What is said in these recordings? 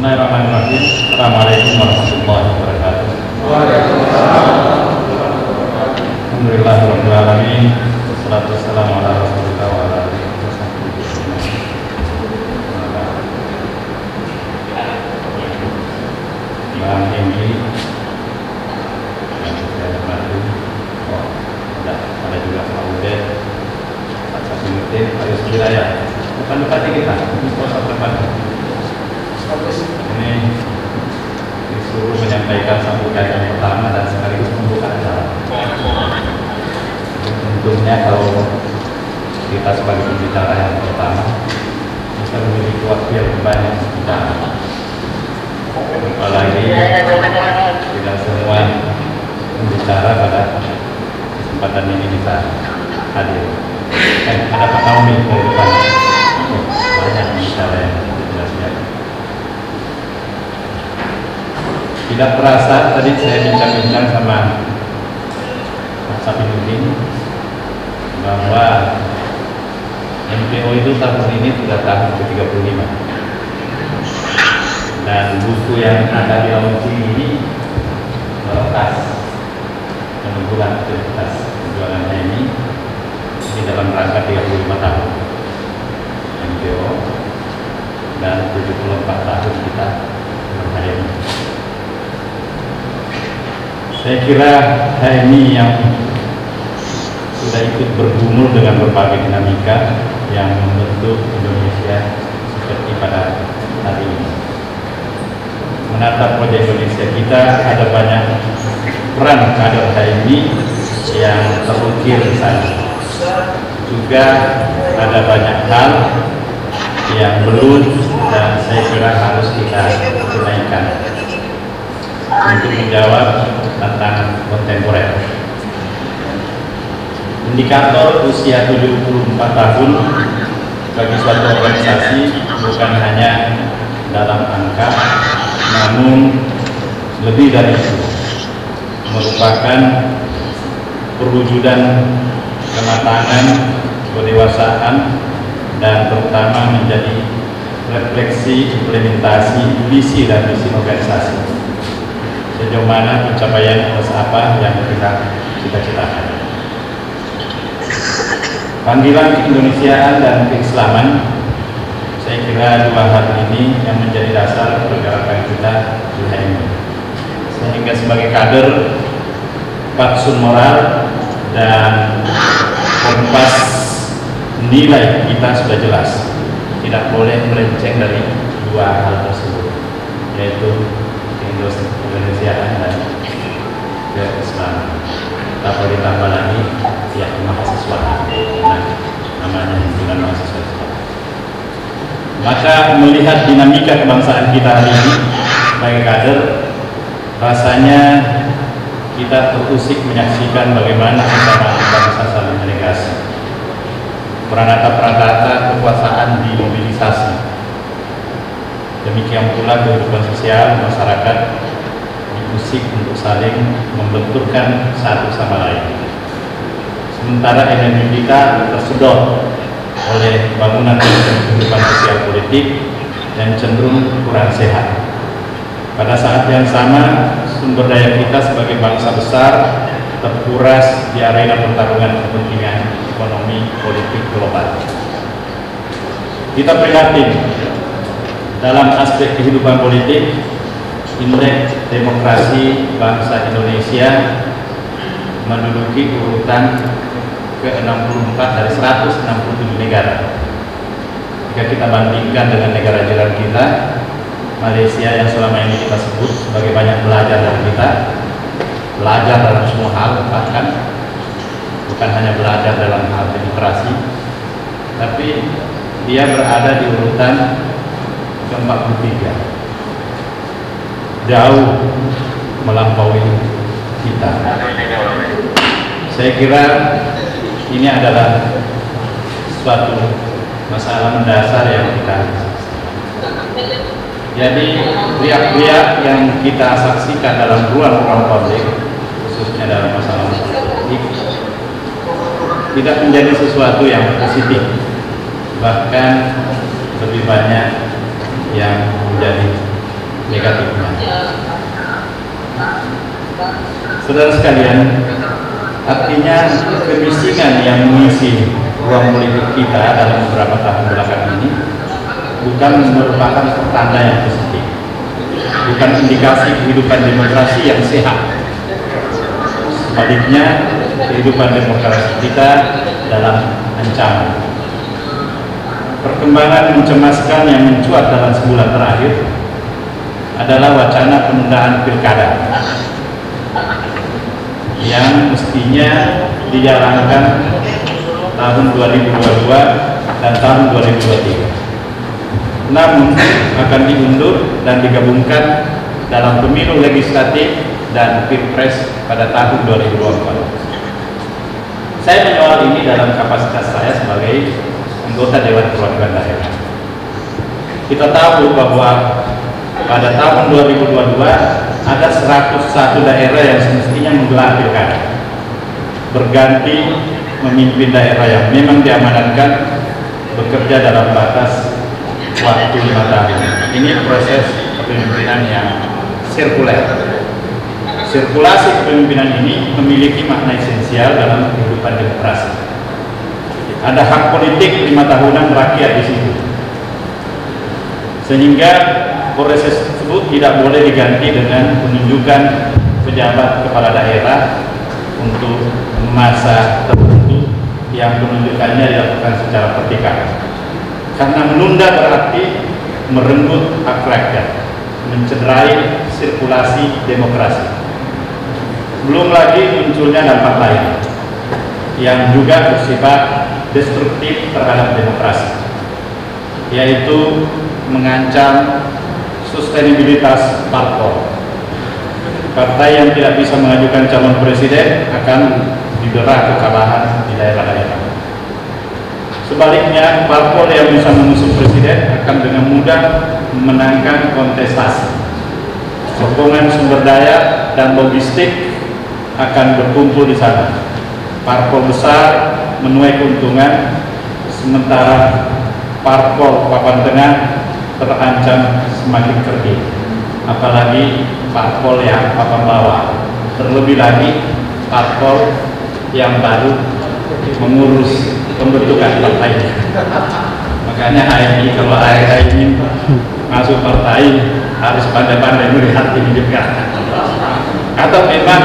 Bismillahirrahmanirrahim. Assalamualaikum warahmatullahi wabarakatuh. Alhamdulillahirabbil alamin. Wassalatu wassalamu ala Rasulillah wa ala alihi washabbihi ajmain. Bang Hendy yang saya hormati, ada juga Pak Udet, Pak Safiuddin, Pak Yusuf Hidayat. Depan-depan kita, depan. Ini disuruh menyampaikan sambutan yang pertama dan sekaligus membuka acara. Tentunya kalau kita sebagai pembicara yang pertama bisa memiliki waktu yang banyak bicara. Apalagi tidak semua pembicara pada kesempatan ini bisa hadir. Ada Pak Naomi dari depan. Banyak pembicara yang sudah siap. Tidak terasa tadi saya bincang-bincang sama Pak Safiuddin bahwa MPO itu tahun ini sudah tahun ke-35 dan buku yang ada di launching ini melepas menunjukkan aktivitas perjuangannya ini dalam rangka 35 tahun MPO dan 74 tahun kita berhayat. Saya kira HMI yang sudah ikut bergumul dengan berbagai dinamika yang membentuk Indonesia seperti pada hari ini. Menatap wajah Indonesia kita, ada banyak peran kader HMI yang terukir di sana. Juga ada banyak hal yang belum dan saya kira harus kita tunaikan untuk menjawab tantangan kontemporer. Indikator usia 74 tahun bagi suatu organisasi bukan hanya dalam angka, namun lebih dari itu, merupakan perwujudan kematangan, kedewasaan, dan terutama menjadi refleksi implementasi visi dan misi organisasi. Sejauh mana pencapaian atas apa yang kita cita-citakan. Panggilan keindonesiaan dan keislaman, saya kira dua hal ini yang menjadi dasar pergerakan kita di HMI. Sehingga sebagai kader, fatsun moral dan kompas nilai kita sudah jelas, tidak boleh melenceng dari dua hal tersebut, yaitu keindonesiaan dan keislaman. Tak boleh ditambah lagi ya mahasiswa, nah, namanya himpunan mahasiswa. Maka melihat dinamika kebangsaan kita hari ini sebagai kader, rasanya kita terusik menyaksikan bagaimana kesamaan kita bisa saling menegasi. Peranata-peranata kekuasaan dimobilisasi. Demikian pula kehidupan sosial masyarakat diusik untuk saling membenturkan satu sama lain. Sementara energi kita tersedot oleh bangunan kehidupan sosial politik yang cenderung kurang sehat. Pada saat yang sama, sumber daya kita sebagai bangsa besar terkuras di arena pertarungan kepentingan ekonomi politik global. Kita prihatin dalam aspek kehidupan politik, indeks demokrasi bangsa Indonesia menduduki urutan ke-64 dari 167 negara. Jika kita bandingkan dengan negara jiran kita, Malaysia yang selama ini kita sebut sebagai banyak belajar dari kita, belajar dalam semua hal, bahkan bukan hanya belajar dalam hal demokrasi, tapi dia berada di urutan ke-43, jauh melampaui kita. Saya kira ini adalah suatu masalah mendasar yang kita. Jadi riak-riak yang kita saksikan dalam ruang-ruang publik, khususnya dalam masalah politik, tidak menjadi sesuatu yang positif, bahkan lebih banyak yang menjadi negatifnya. Saudara sekalian, artinya kemiskinan yang mengisi ruang politik kita dalam beberapa tahun belakangan ini bukan merupakan pertanda yang positif, bukan indikasi kehidupan demokrasi yang sehat. Sebaliknya, kehidupan demokrasi kita dalam ancaman. Perkembangan mencemaskan yang mencuat dalam sebulan terakhir adalah wacana penundaan pilkada yang mestinya dijalankan tahun 2022 dan tahun 2023. Namun akan diundur dan digabungkan dalam pemilu legislatif dan pilpres pada tahun 2024. Saya menyoal ini dalam kapasitas saya sebagai anggota Dewan Perwakilan Daerah. Kita tahu bahwa pada tahun 2022 ada 101 daerah yang semestinya menggelar pilkada, berganti memimpin daerah yang memang diamanatkan bekerja dalam batas waktu 5 tahun. Ini proses kepemimpinan yang sirkuler. Sirkulasi kepemimpinan ini memiliki makna esensial dalam kehidupan demokrasi. Ada hak politik 5 tahunan rakyat di situ, sehingga proses tersebut tidak boleh diganti dengan penunjukan pejabat kepala daerah untuk masa tertentu yang penunjukannya dilakukan secara vertikal. Karena menunda berarti merenggut hak rakyat, mencederai sirkulasi demokrasi. Belum lagi munculnya dampak lain yang juga bersifat destruktif terhadap demokrasi, yaitu mengancam sustenabilitas parpol. Partai yang tidak bisa mengajukan calon presiden akan didera kekalahan di daerah-daerah. Sebaliknya, parpol yang bisa mengusung presiden akan dengan mudah memenangkan kontestasi. Sokongan sumber daya dan logistik akan berkumpul di sana. Parpol besar menuai keuntungan, sementara parpol papan tengah terancam semakin kerdil, apalagi parpol yang papan bawah, terlebih lagi parpol yang baru mengurus pembentukan partainya. Makanya HMI, kalau HMI masuk partai harus pandai-pandai melihat ini juga, atau memang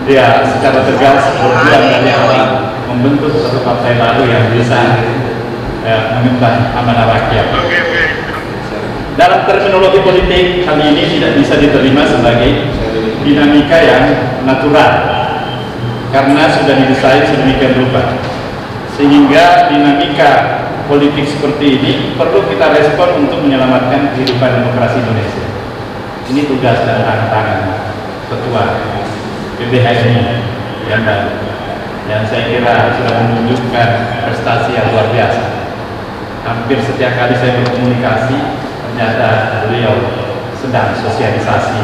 dia secara tegas berjuang dari awal membentuk satu partai baru yang bisa mengemban amanah rakyat. Dalam terminologi politik, hal ini tidak bisa diterima sebagai dinamika yang natural karena sudah didesain sedemikian rupa, sehingga dinamika politik seperti ini perlu kita respon untuk menyelamatkan kehidupan demokrasi Indonesia. Ini tugas dan tantangan Ketua PBHMI yang baru, yang saya kira sudah menunjukkan prestasi yang luar biasa. Hampir setiap kali saya berkomunikasi, ternyata beliau sedang sosialisasi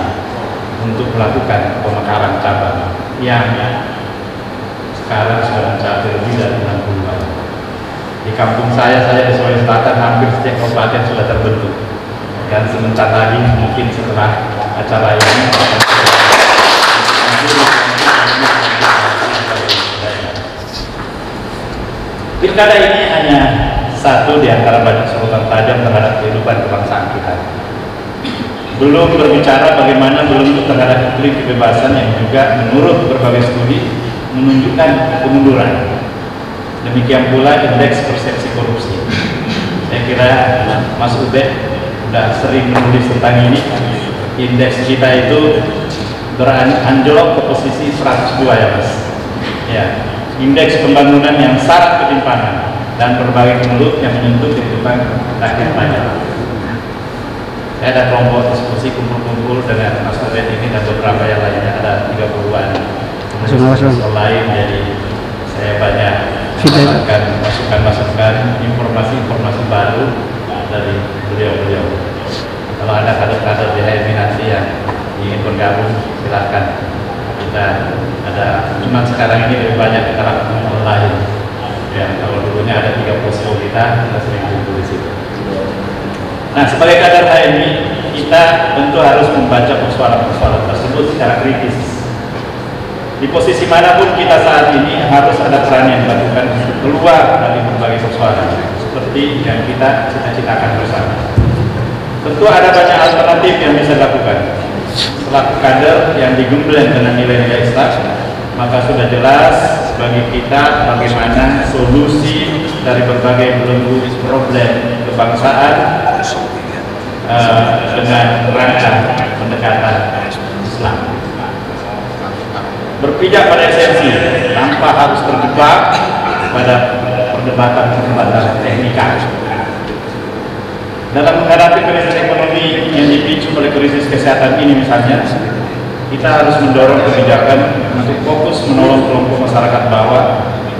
untuk melakukan pemekaran cabang yang sekarang sudah mencapai lebih dari 60-an. Di kampung saya di Sulawesi Selatan, hampir setiap kabupaten sudah terbentuk, dan sebentar lagi mungkin setelah acara ini pilkada ini hanya satu di antara banyak sorotan tajam terhadap kehidupan kebangsaan kita. Belum berbicara bagaimana belum terhadap iklim kebebasan yang juga menurut berbagai studi menunjukkan kemunduran. Demikian pula indeks persepsi korupsi. Saya kira Mas Ubed sudah sering menulis tentang ini. Indeks kita itu beranjlok ke posisi 102 ya Mas. Ya, indeks pembangunan yang syarat ketimpangan dan berbagai kemelut yang menyentuh kehidupan rakyat banyak. Saya ada kelompok diskusi kumpul-kumpul dengan Mas Ubed ini dan beberapa yang lainnya, ada 30-an lain, jadi saya banyak mendapatkan masukan-masukan, informasi-informasi baru dari beliau-beliau. Kalau ada kader-kader di HMI nanti yang ingin bergabung, silakan. Kita ada, cuma sekarang ini lebih banyak kita lakukan online. Ya, kalau dulunya ada 3 posko kita sering kumpul di situ. Nah, sebagai kader HMI, kita tentu harus membaca persoalan-persoalan tersebut secara kritis. Di posisi manapun kita saat ini harus ada peran yang dilakukan untuk keluar dari berbagai persoalan seperti yang kita cita-citakan bersama. Tentu ada banyak alternatif yang bisa dilakukan. Selaku kader yang digembleng dengan nilai-nilai Islam, maka sudah jelas bagi kita bagaimana solusi dari berbagai belenggu problem kebangsaan dengan rangka pendekatan Islam. Berpijak pada esensi tanpa harus terjebak pada perdebatan teknikal. Dalam menghadapi krisis ekonomi yang dipicu oleh krisis kesehatan ini misalnya, kita harus mendorong kebijakan untuk fokus menolong kelompok masyarakat bawah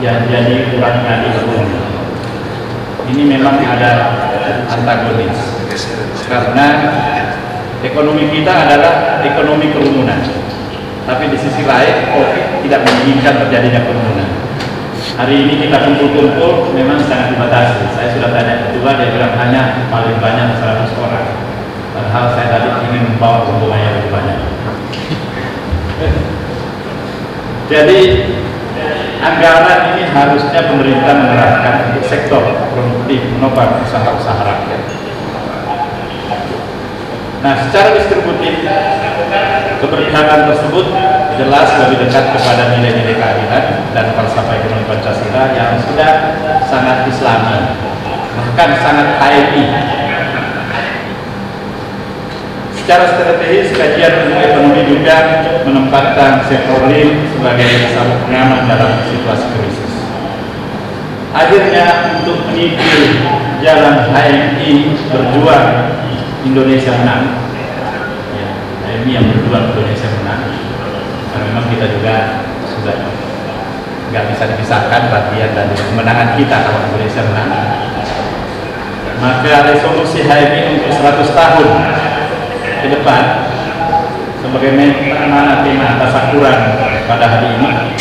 yang jadi urat nadi ekonomi. Ini memang ada antagonis karena ekonomi kita adalah ekonomi kerumunan, tapi di sisi lain COVID tidak menginginkan terjadinya kerumunan. Hari ini kita kumpul-kumpul memang sangat dibatasi. Saya sudah tanya ketua, dia bilang hanya paling banyak 100 orang. Padahal saya tadi ingin membawa rombongan yang lebih banyak. Jadi anggaran ini harusnya pemerintah mengerahkan untuk sektor produktif menopang usaha-usaha rakyat. Nah, secara distributif keberpihakan tersebut jelas lebih dekat kepada nilai-nilai keadilan dan falsafah ekonomi Pancasila yang sudah sangat Islami, bahkan sangat HMI. Secara strategis, kajian ilmu ekonomi juga menempatkan sektor real sebagai sabuk pengaman dalam situasi krisis. Akhirnya, untuk menyingkir jalan HMI berjuang Indonesia menang, ya, HMI yang berjuang Indonesia menang, karena memang kita juga sudah nggak bisa dipisahkan bagian dari kemenangan kita kalau Indonesia menang. Maka resolusi HMI untuk 100 tahun ke depan sebagaimana tema tasakuran pada hari ini,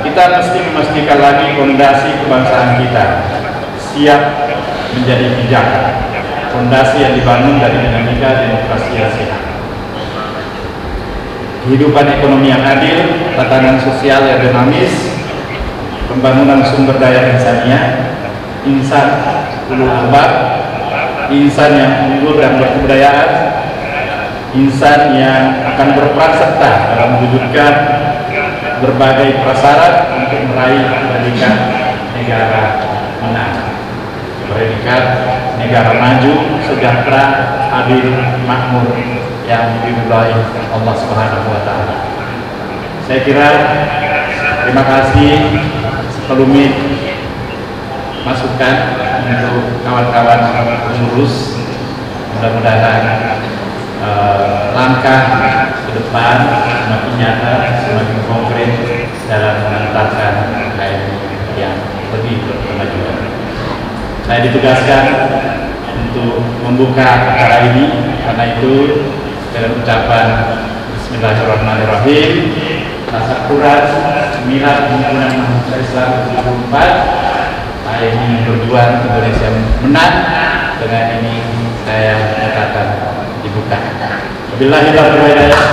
kita mesti memastikan lagi fondasi kebangsaan kita siap menjadi pijakan, fondasi yang dibangun dari dinamika demokrasi yang sehat, kehidupan ekonomi yang adil, tatanan sosial yang dinamis, pembangunan sumber daya insaniah, insan ulul albab, insan yang unggul dan berkebudayaan, insan yang akan berperan serta dalam mewujudkan berbagai prasyarat untuk meraih predikat negara menang, predikat negara maju, sejahtera, adil, makmur yang diridhai Allah Subhanahu wa taala. Saya kira terima kasih sekelumit masukan untuk kawan-kawan pengurus. Mudah-mudahan langkah ke depan semakin nyata, semakin konkret dalam mengantarkan HMI yang lebih berkemajuan. Saya ditugaskan untuk membuka acara ini, karena itu dengan ucapan Bismillahirrahmanirrahim, tasakuran Milad Himpunan Mahasiswa Islam 74 HMI berjuang Indonesia menang. Dengan ini saya katakan dibuka. Wabillahi taufiq wal hidayah.